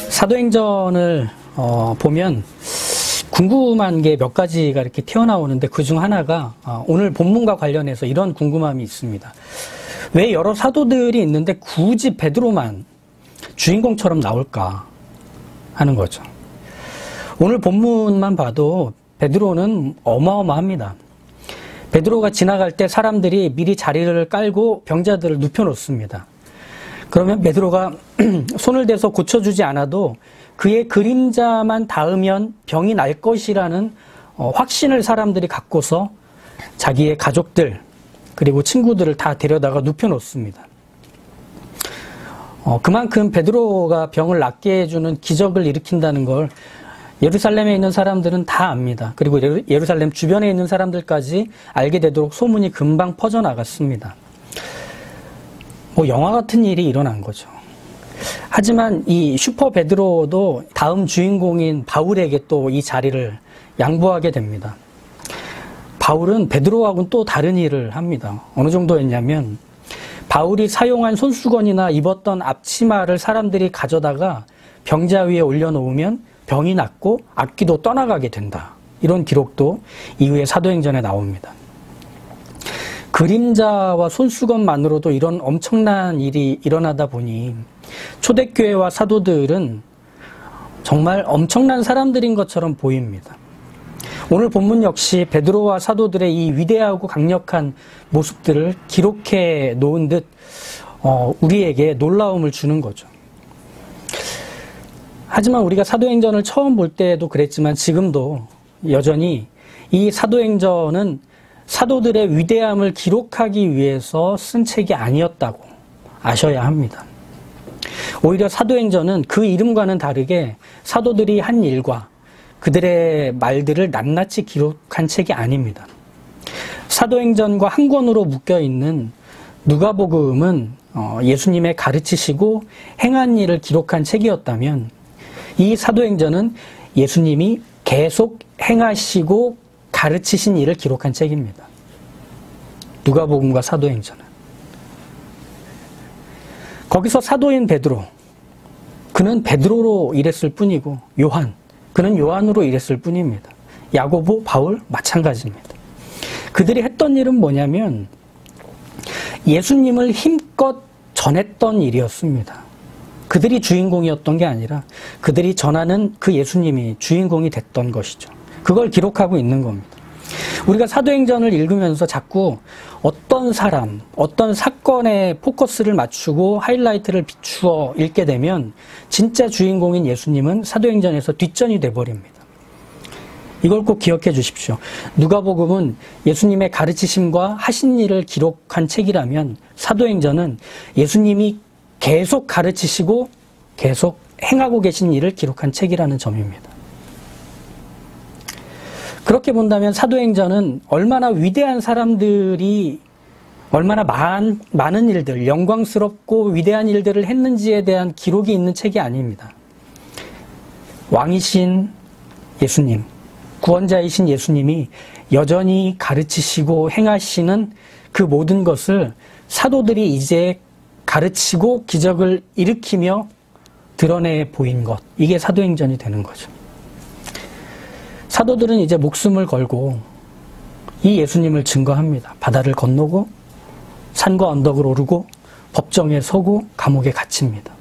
사도행전을 보면 궁금한 게 몇 가지가 이렇게 튀어나오는데 그중 하나가 오늘 본문과 관련해서 이런 궁금함이 있습니다. 왜 여러 사도들이 있는데 굳이 베드로만 주인공처럼 나올까 하는 거죠. 오늘 본문만 봐도 베드로는 어마어마합니다. 베드로가 지나갈 때 사람들이 미리 자리를 깔고 병자들을 눕혀놓습니다. 그러면 베드로가 손을 대서 고쳐주지 않아도 그의 그림자만 닿으면 병이 날 것이라는 확신을 사람들이 갖고서 자기의 가족들 그리고 친구들을 다 데려다가 눕혀놓습니다. 그만큼 베드로가 병을 낫게 해주는 기적을 일으킨다는 걸 예루살렘에 있는 사람들은 다 압니다. 그리고 예루살렘 주변에 있는 사람들까지 알게 되도록 소문이 금방 퍼져나갔습니다. 영화 같은 일이 일어난 거죠. 하지만 이 슈퍼 베드로도 다음 주인공인 바울에게 또 이 자리를 양보하게 됩니다. 바울은 베드로하고는 또 다른 일을 합니다. 어느 정도였냐면 바울이 사용한 손수건이나 입었던 앞치마를 사람들이 가져다가 병자 위에 올려놓으면 병이 낫고 악귀도 떠나가게 된다. 이런 기록도 이후에 사도행전에 나옵니다. 그림자와 손수건만으로도 이런 엄청난 일이 일어나다 보니 초대교회와 사도들은 정말 엄청난 사람들인 것처럼 보입니다. 오늘 본문 역시 베드로와 사도들의 이 위대하고 강력한 모습들을 기록해 놓은 듯 우리에게 놀라움을 주는 거죠. 하지만 우리가 사도행전을 처음 볼 때도 그랬지만 지금도 여전히 이 사도행전은 사도들의 위대함을 기록하기 위해서 쓴 책이 아니었다고 아셔야 합니다. 오히려 사도행전은 그 이름과는 다르게 사도들이 한 일과 그들의 말들을 낱낱이 기록한 책이 아닙니다. 사도행전과 한 권으로 묶여있는 누가복음은 예수님의 가르치시고 행한 일을 기록한 책이었다면 이 사도행전은 예수님이 계속 행하시고 가르치신 일을 기록한 책입니다. 누가복음과 사도행전은. 거기서 사도인 베드로, 그는 베드로로 일했을 뿐이고 요한, 그는 요한으로 일했을 뿐입니다. 야고보, 바울 마찬가지입니다. 그들이 했던 일은 뭐냐면 예수님을 힘껏 전했던 일이었습니다. 그들이 주인공이었던 게 아니라 그들이 전하는 그 예수님이 주인공이 됐던 것이죠. 그걸 기록하고 있는 겁니다. 우리가 사도행전을 읽으면서 자꾸 어떤 사람, 어떤 사건에 포커스를 맞추고 하이라이트를 비추어 읽게 되면 진짜 주인공인 예수님은 사도행전에서 뒷전이 돼버립니다. 이걸 꼭 기억해 주십시오. 누가복음은 예수님의 가르치심과 하신 일을 기록한 책이라면 사도행전은 예수님이 계속 가르치시고 계속 행하고 계신 일을 기록한 책이라는 점입니다. 그렇게 본다면 사도행전은 얼마나 위대한 사람들이 얼마나 많은 일들, 영광스럽고 위대한 일들을 했는지에 대한 기록이 있는 책이 아닙니다. 왕이신 예수님, 구원자이신 예수님이 여전히 가르치시고 행하시는 그 모든 것을 사도들이 이제 가르치고 기적을 일으키며 드러내 보인 것, 이게 사도행전이 되는 거죠. 사도들은 이제 목숨을 걸고 이 예수님을 증거합니다. 바다를 건너고 산과 언덕을 오르고 법정에 서고 감옥에 갇힙니다.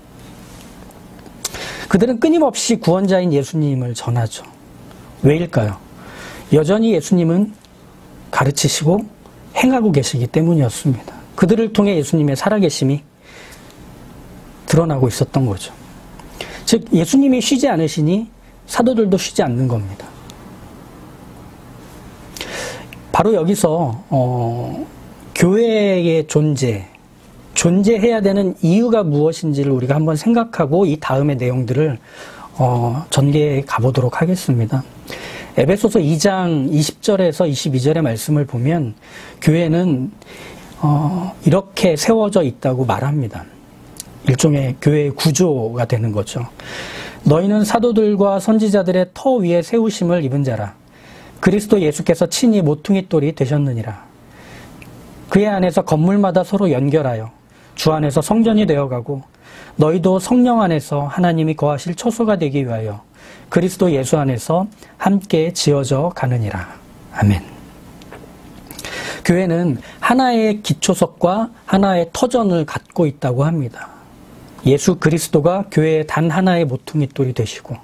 그들은 끊임없이 구원자인 예수님을 전하죠. 왜일까요? 여전히 예수님은 가르치시고 행하고 계시기 때문이었습니다. 그들을 통해 예수님의 살아계심이 드러나고 있었던 거죠. 즉 예수님이 쉬지 않으시니 사도들도 쉬지 않는 겁니다. 바로 여기서 교회의 존재해야 되는 이유가 무엇인지를 우리가 한번 생각하고 이 다음의 내용들을 전개해 가보도록 하겠습니다. 에베소서 2장 20절에서 22절의 말씀을 보면 교회는 이렇게 세워져 있다고 말합니다. 일종의 교회의 구조가 되는 거죠. 너희는 사도들과 선지자들의 터 위에 세우심을 입은 자라. 그리스도 예수께서 친히 모퉁이돌이 되셨느니라. 그의 안에서 건물마다 서로 연결하여 주 안에서 성전이 되어가고 너희도 성령 안에서 하나님이 거하실 처소가 되기 위하여 그리스도 예수 안에서 함께 지어져 가느니라. 아멘. 교회는 하나의 기초석과 하나의 터전을 갖고 있다고 합니다. 예수 그리스도가 교회의 단 하나의 모퉁이돌이 되시고,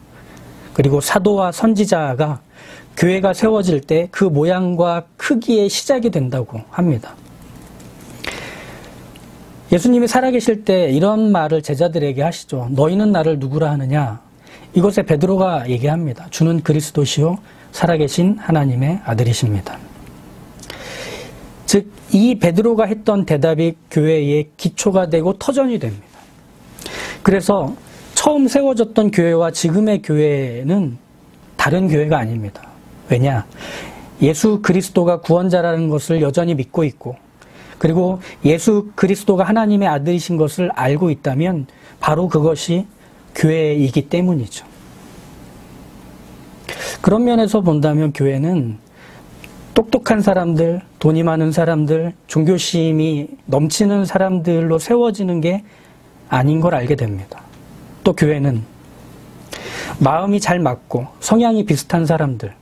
그리고 사도와 선지자가 교회가 세워질 때 그 모양과 크기의 시작이 된다고 합니다. 예수님이 살아계실 때 이런 말을 제자들에게 하시죠. 너희는 나를 누구라 하느냐? 이곳에 베드로가 얘기합니다. 주는 그리스도시요 살아계신 하나님의 아들이십니다. 즉, 이 베드로가 했던 대답이 교회의 기초가 되고 터전이 됩니다. 그래서 처음 세워졌던 교회와 지금의 교회는 다른 교회가 아닙니다. 왜냐? 예수 그리스도가 구원자라는 것을 여전히 믿고 있고, 그리고 예수 그리스도가 하나님의 아들이신 것을 알고 있다면 바로 그것이 교회이기 때문이죠. 그런 면에서 본다면 교회는 똑똑한 사람들, 돈이 많은 사람들, 종교심이 넘치는 사람들로 세워지는 게 아닌 걸 알게 됩니다. 또 교회는 마음이 잘 맞고 성향이 비슷한 사람들,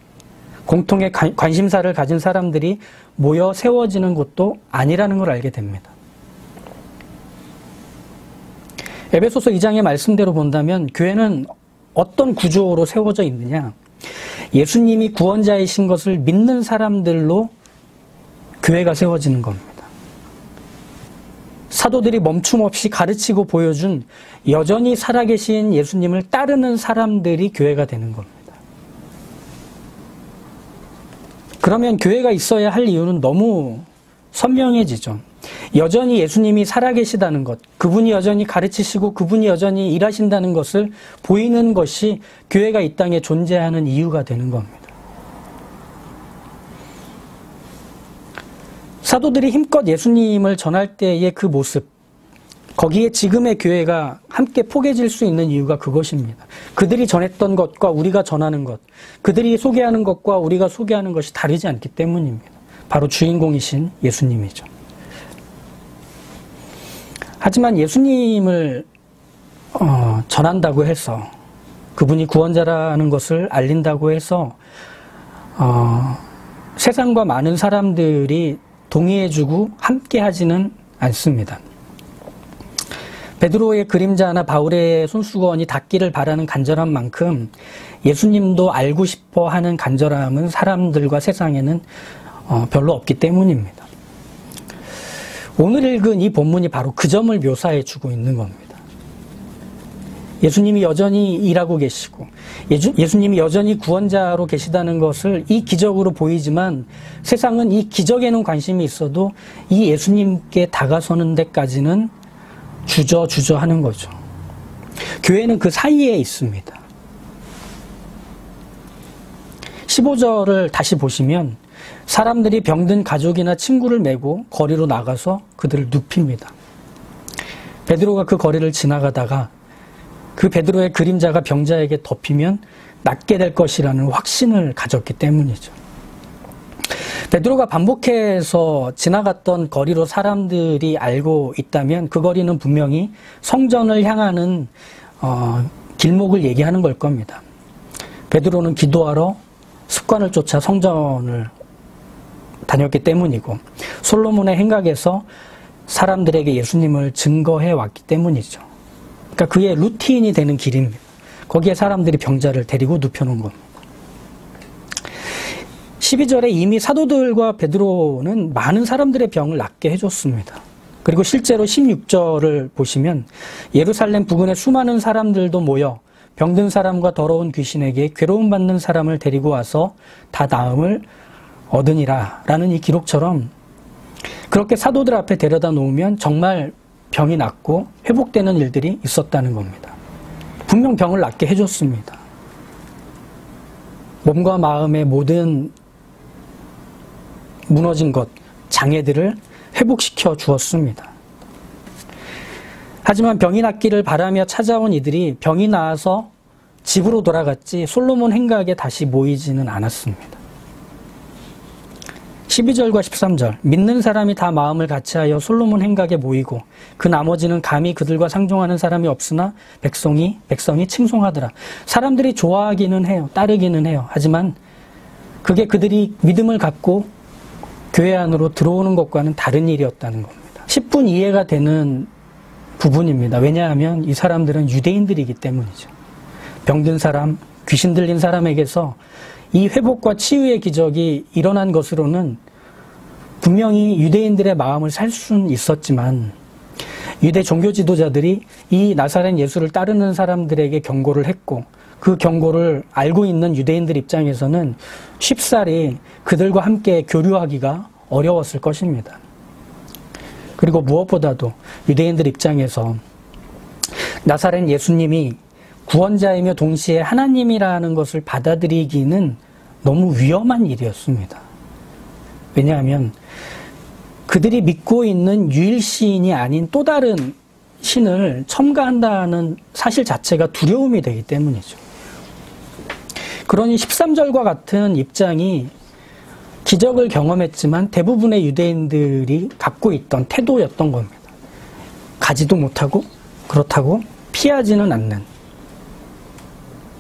공통의 관심사를 가진 사람들이 모여 세워지는 곳도 아니라는 걸 알게 됩니다. 에베소서 2장의 말씀대로 본다면 교회는 어떤 구조로 세워져 있느냐? 예수님이 구원자이신 것을 믿는 사람들로 교회가 세워지는 겁니다. 사도들이 멈춤 없이 가르치고 보여준 여전히 살아계신 예수님을 따르는 사람들이 교회가 되는 겁니다. 그러면 교회가 있어야 할 이유는 너무 선명해지죠. 여전히 예수님이 살아계시다는 것, 그분이 여전히 가르치시고 그분이 여전히 일하신다는 것을 보이는 것이 교회가 이 땅에 존재하는 이유가 되는 겁니다. 사도들이 힘껏 예수님을 전할 때의 그 모습, 거기에 지금의 교회가 함께 포개질 수 있는 이유가 그것입니다. 그들이 전했던 것과 우리가 전하는 것, 그들이 소개하는 것과 우리가 소개하는 것이 다르지 않기 때문입니다. 바로 주인공이신 예수님이죠. 하지만 예수님을 전한다고 해서, 그분이 구원자라는 것을 알린다고 해서 세상과 많은 사람들이 동의해주고 함께하지는 않습니다. 베드로의 그림자나 바울의 손수건이 닿기를 바라는 간절함 만큼 예수님도 알고 싶어 하는 간절함은 사람들과 세상에는 별로 없기 때문입니다. 오늘 읽은 이 본문이 바로 그 점을 묘사해 주고 있는 겁니다. 예수님이 여전히 일하고 계시고 예수님이 여전히 구원자로 계시다는 것을 이 기적으로 보이지만 세상은 이 기적에는 관심이 있어도 이 예수님께 다가서는 데까지는 주저주저 하는 거죠. 교회는 그 사이에 있습니다. 15절을 다시 보시면 사람들이 병든 가족이나 친구를 메고 거리로 나가서 그들을 눕힙니다. 베드로가 그 거리를 지나가다가 그 베드로의 그림자가 병자에게 덮이면 낫게 될 것이라는 확신을 가졌기 때문이죠. 베드로가 반복해서 지나갔던 거리로 사람들이 알고 있다면 그 거리는 분명히 성전을 향하는 길목을 얘기하는 걸 겁니다. 베드로는 기도하러 습관을 쫓아 성전을 다녔기 때문이고 솔로몬의 행각에서 사람들에게 예수님을 증거해 왔기 때문이죠. 그러니까 그의 루틴이 되는 길입니다. 거기에 사람들이 병자를 데리고 눕혀놓은 겁니다. 12절에 이미 사도들과 베드로는 많은 사람들의 병을 낫게 해줬습니다. 그리고 실제로 16절을 보시면 예루살렘 부근에 수많은 사람들도 모여 병든 사람과 더러운 귀신에게 괴로움받는 사람을 데리고 와서 다 나음을 얻으니라 라는 이 기록처럼 그렇게 사도들 앞에 데려다 놓으면 정말 병이 낫고 회복되는 일들이 있었다는 겁니다. 분명 병을 낫게 해줬습니다. 몸과 마음의 모든 무너진 것, 장애들을 회복시켜 주었습니다. 하지만 병이 낫기를 바라며 찾아온 이들이 병이 나아서 집으로 돌아갔지 솔로몬 행각에 다시 모이지는 않았습니다. 12절과 13절 믿는 사람이 다 마음을 같이하여 솔로몬 행각에 모이고 그 나머지는 감히 그들과 상종하는 사람이 없으나 백성이 칭송하더라. 사람들이 좋아하기는 해요. 따르기는 해요. 하지만 그게 그들이 믿음을 갖고 교회 안으로 들어오는 것과는 다른 일이었다는 겁니다. 10분 이해가 되는 부분입니다. 왜냐하면 이 사람들은 유대인들이기 때문이죠. 병든 사람, 귀신 들린 사람에게서 이 회복과 치유의 기적이 일어난 것으로는 분명히 유대인들의 마음을 살 수는 있었지만 유대 종교 지도자들이 이 나사렛 예수를 따르는 사람들에게 경고를 했고 그 경고를 알고 있는 유대인들 입장에서는 쉽사리 그들과 함께 교류하기가 어려웠을 것입니다. 그리고 무엇보다도 유대인들 입장에서 나사렛 예수님이 구원자이며 동시에 하나님이라는 것을 받아들이기는 너무 위험한 일이었습니다. 왜냐하면 그들이 믿고 있는 유일신이 아닌 또 다른 신을 첨가한다는 사실 자체가 두려움이 되기 때문이죠. 그러니 13절과 같은 입장이 기적을 경험했지만 대부분의 유대인들이 갖고 있던 태도였던 겁니다. 가지도 못하고 그렇다고 피하지는 않는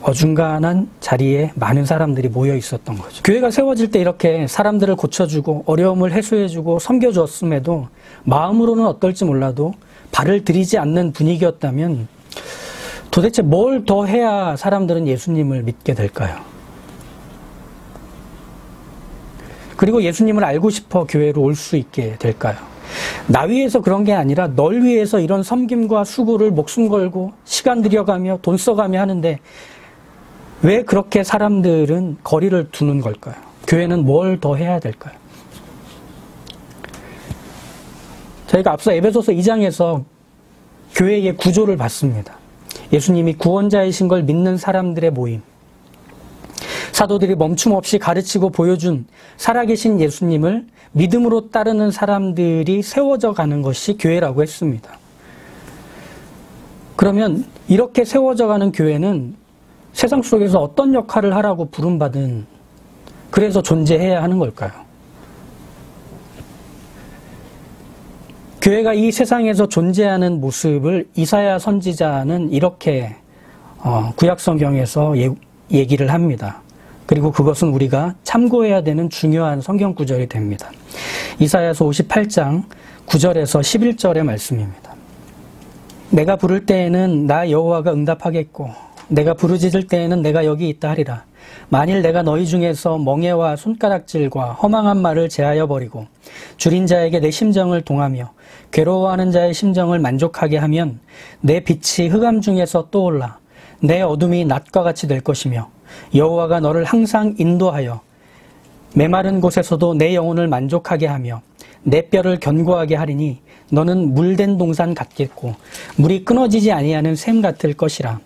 어중간한 자리에 많은 사람들이 모여 있었던 거죠. 교회가 세워질 때 이렇게 사람들을 고쳐주고 어려움을 해소해주고 섬겨주었음에도 마음으로는 어떨지 몰라도 발을 들이지 않는 분위기였다면 도대체 뭘 더 해야 사람들은 예수님을 믿게 될까요? 그리고 예수님을 알고 싶어 교회로 올 수 있게 될까요? 나 위해서 그런 게 아니라 널 위해서 이런 섬김과 수고를 목숨 걸고 시간 들여가며 돈 써가며 하는데 왜 그렇게 사람들은 거리를 두는 걸까요? 교회는 뭘 더 해야 될까요? 저희가 앞서 에베소서 2장에서 교회의 구조를 봤습니다. 예수님이 구원자이신 걸 믿는 사람들의 모임, 사도들이 멈춤 없이 가르치고 보여준 살아계신 예수님을 믿음으로 따르는 사람들이 세워져 가는 것이 교회라고 했습니다. 그러면 이렇게 세워져 가는 교회는 세상 속에서 어떤 역할을 하라고 부름받은, 그래서 존재해야 하는 걸까요? 교회가 이 세상에서 존재하는 모습을 이사야 선지자는 이렇게 구약성경에서 얘기를 합니다. 그리고 그것은 우리가 참고해야 되는 중요한 성경 구절이 됩니다. 이사야서 58장 9절에서 11절의 말씀입니다. 내가 부를 때에는 나 여호와가 응답하겠고 내가 부르짖을 때에는 내가 여기 있다 하리라. 만일 내가 너희 중에서 멍에와 손가락질과 허망한 말을 제하여 버리고 줄인 자에게 내 심정을 동하며 괴로워하는 자의 심정을 만족하게 하면 내 빛이 흑암 중에서 떠올라 내 어둠이 낮과 같이 될 것이며 여호와가 너를 항상 인도하여 메마른 곳에서도 내 영혼을 만족하게 하며 내 뼈를 견고하게 하리니 너는 물된 동산 같겠고 물이 끊어지지 아니하는 샘 같을 것이라.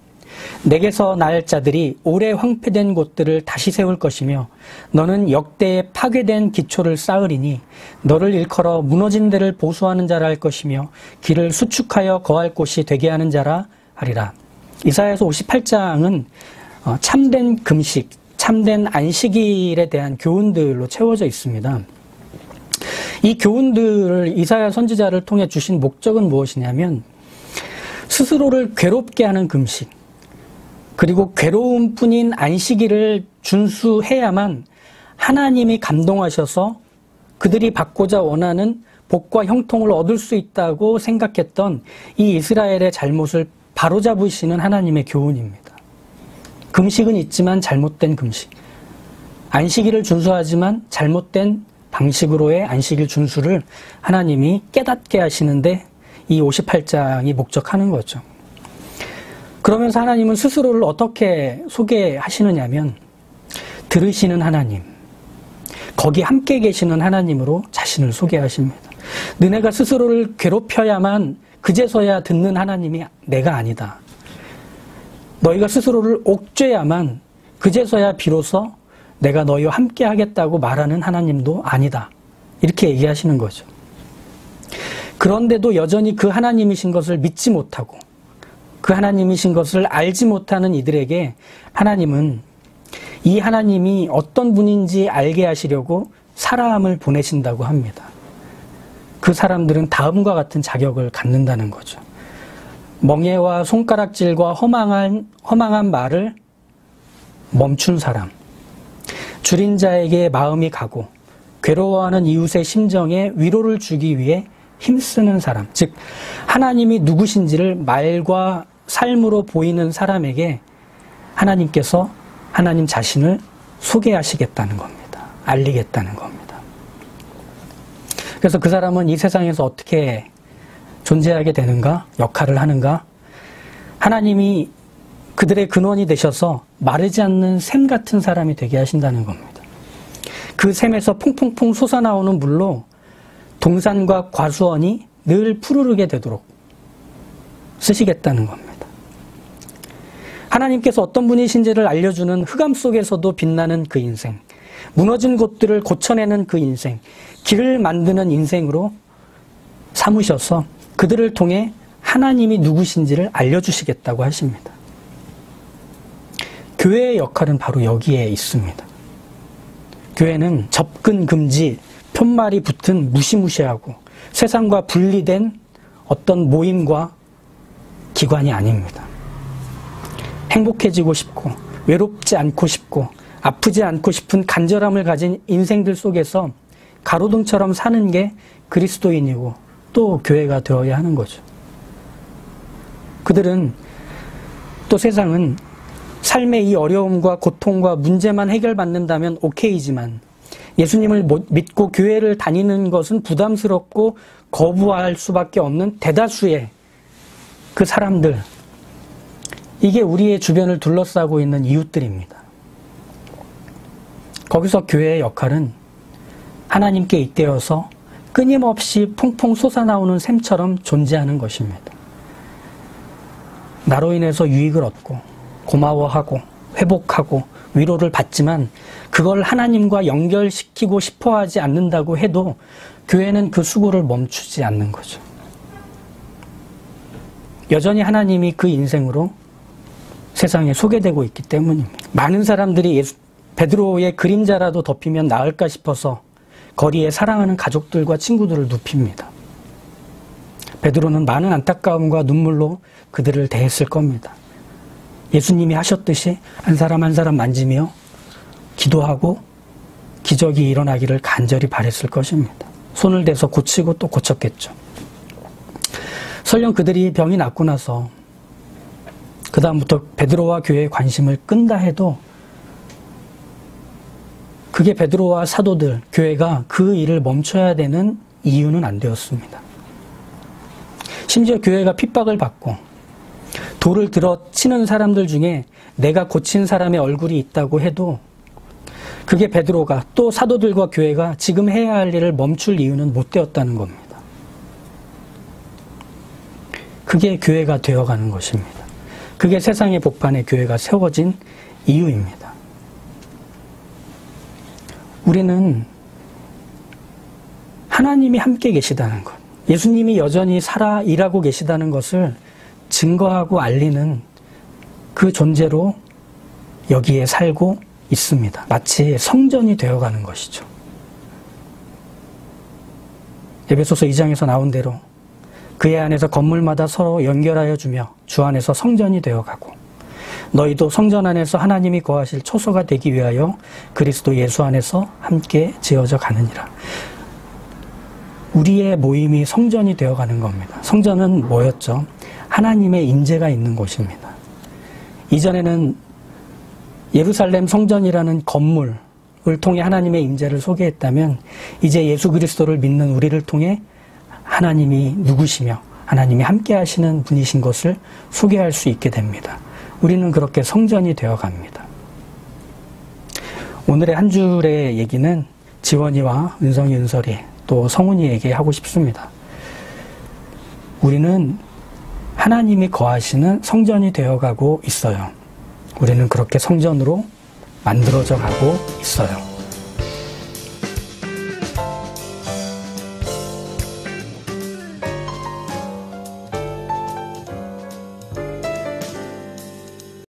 내게서 날 자들이 오래 황폐된 곳들을 다시 세울 것이며 너는 역대에 파괴된 기초를 쌓으리니 너를 일컬어 무너진 데를 보수하는 자라 할 것이며 길을 수축하여 거할 곳이 되게 하는 자라 하리라. 이사야서 58장은 참된 금식, 참된 안식일에 대한 교훈들로 채워져 있습니다. 이 교훈들을 이사야 선지자를 통해 주신 목적은 무엇이냐면 스스로를 괴롭게 하는 금식, 그리고 괴로움뿐인 안식일을 준수해야만 하나님이 감동하셔서 그들이 받고자 원하는 복과 형통을 얻을 수 있다고 생각했던 이 이스라엘의 잘못을 바로잡으시는 하나님의 교훈입니다. 금식은 있지만 잘못된 금식, 안식일을 준수하지만 잘못된 방식으로의 안식일 준수를 하나님이 깨닫게 하시는데 이 58장이 목적하는 거죠. 그러면서 하나님은 스스로를 어떻게 소개하시느냐면 들으시는 하나님, 거기 함께 계시는 하나님으로 자신을 소개하십니다. 너네가 스스로를 괴롭혀야만 그제서야 듣는 하나님이 내가 아니다. 너희가 스스로를 옥죄야만 그제서야 비로소 내가 너희와 함께 하겠다고 말하는 하나님도 아니다. 이렇게 얘기하시는 거죠. 그런데도 여전히 그 하나님이신 것을 믿지 못하고 그 하나님이신 것을 알지 못하는 이들에게 하나님은 이 하나님이 어떤 분인지 알게 하시려고 사람을 보내신다고 합니다. 그 사람들은 다음과 같은 자격을 갖는다는 거죠. 멍에와 손가락질과 허망한 말을 멈춘 사람, 줄인 자에게 마음이 가고 괴로워하는 이웃의 심정에 위로를 주기 위해 힘쓰는 사람, 즉 하나님이 누구신지를 말과 삶으로 보이는 사람에게 하나님께서 하나님 자신을 소개하시겠다는 겁니다. 알리겠다는 겁니다. 그래서 그 사람은 이 세상에서 어떻게 존재하게 되는가? 역할을 하는가? 하나님이 그들의 근원이 되셔서 마르지 않는 샘 같은 사람이 되게 하신다는 겁니다. 그 샘에서 퐁퐁퐁 솟아나오는 물로 동산과 과수원이 늘 푸르르게 되도록 쓰시겠다는 겁니다. 하나님께서 어떤 분이신지를 알려주는 흑암 속에서도 빛나는 그 인생, 무너진 곳들을 고쳐내는 그 인생, 길을 만드는 인생으로 삼으셔서 그들을 통해 하나님이 누구신지를 알려주시겠다고 하십니다. 교회의 역할은 바로 여기에 있습니다. 교회는 접근 금지, 편말이 붙은 무시무시하고 세상과 분리된 어떤 모임과 기관이 아닙니다. 행복해지고 싶고 외롭지 않고 싶고 아프지 않고 싶은 간절함을 가진 인생들 속에서 가로등처럼 사는 게 그리스도인이고 또 교회가 되어야 하는 거죠. 그들은 또 세상은 삶의 이 어려움과 고통과 문제만 해결받는다면 오케이지만 예수님을 믿고 교회를 다니는 것은 부담스럽고 거부할 수밖에 없는 대다수의 그 사람들, 이게 우리의 주변을 둘러싸고 있는 이웃들입니다. 거기서 교회의 역할은 하나님께 잇대어서 끊임없이 퐁퐁 솟아나오는 샘처럼 존재하는 것입니다. 나로 인해서 유익을 얻고 고마워하고 회복하고 위로를 받지만 그걸 하나님과 연결시키고 싶어하지 않는다고 해도 교회는 그 수고를 멈추지 않는 거죠. 여전히 하나님이 그 인생으로 세상에 소개되고 있기 때문입니다. 많은 사람들이 베드로의 그림자라도 덮이면 나을까 싶어서 거리에 사랑하는 가족들과 친구들을 눕힙니다. 베드로는 많은 안타까움과 눈물로 그들을 대했을 겁니다. 예수님이 하셨듯이 한 사람 한 사람 만지며 기도하고 기적이 일어나기를 간절히 바랬을 것입니다. 손을 대서 고치고 또 고쳤겠죠. 설령 그들이 병이 낫고 나서 그 다음부터 베드로와 교회의 관심을 끈다 해도 그게 베드로와 사도들, 교회가 그 일을 멈춰야 되는 이유는 안 되었습니다. 심지어 교회가 핍박을 받고 돌을 들어 치는 사람들 중에 내가 고친 사람의 얼굴이 있다고 해도 그게 베드로가 또 사도들과 교회가 지금 해야 할 일을 멈출 이유는 못 되었다는 겁니다. 그게 교회가 되어가는 것입니다. 그게 세상의 복판에 교회가 세워진 이유입니다. 우리는 하나님이 함께 계시다는 것, 예수님이 여전히 살아 일하고 계시다는 것을 증거하고 알리는 그 존재로 여기에 살고 있습니다. 마치 성전이 되어가는 것이죠. 에베소서 2장에서 나온 대로 그의 안에서 건물마다 서로 연결하여 주며 주 안에서 성전이 되어가고 너희도 성전 안에서 하나님이 거하실 초소가 되기 위하여 그리스도 예수 안에서 함께 지어져 가느니라. 우리의 모임이 성전이 되어가는 겁니다. 성전은 뭐였죠? 하나님의 임재가 있는 곳입니다. 이전에는 예루살렘 성전이라는 건물을 통해 하나님의 임재를 소개했다면 이제 예수 그리스도를 믿는 우리를 통해 하나님이 누구시며 하나님이 함께 하시는 분이신 것을 소개할 수 있게 됩니다. 우리는 그렇게 성전이 되어갑니다. 오늘의 한 줄의 얘기는 지원이와 은성이, 은설이 또 성훈이에게 하고 싶습니다. 우리는 하나님이 거하시는 성전이 되어가고 있어요. 우리는 그렇게 성전으로 만들어져 가고 있어요.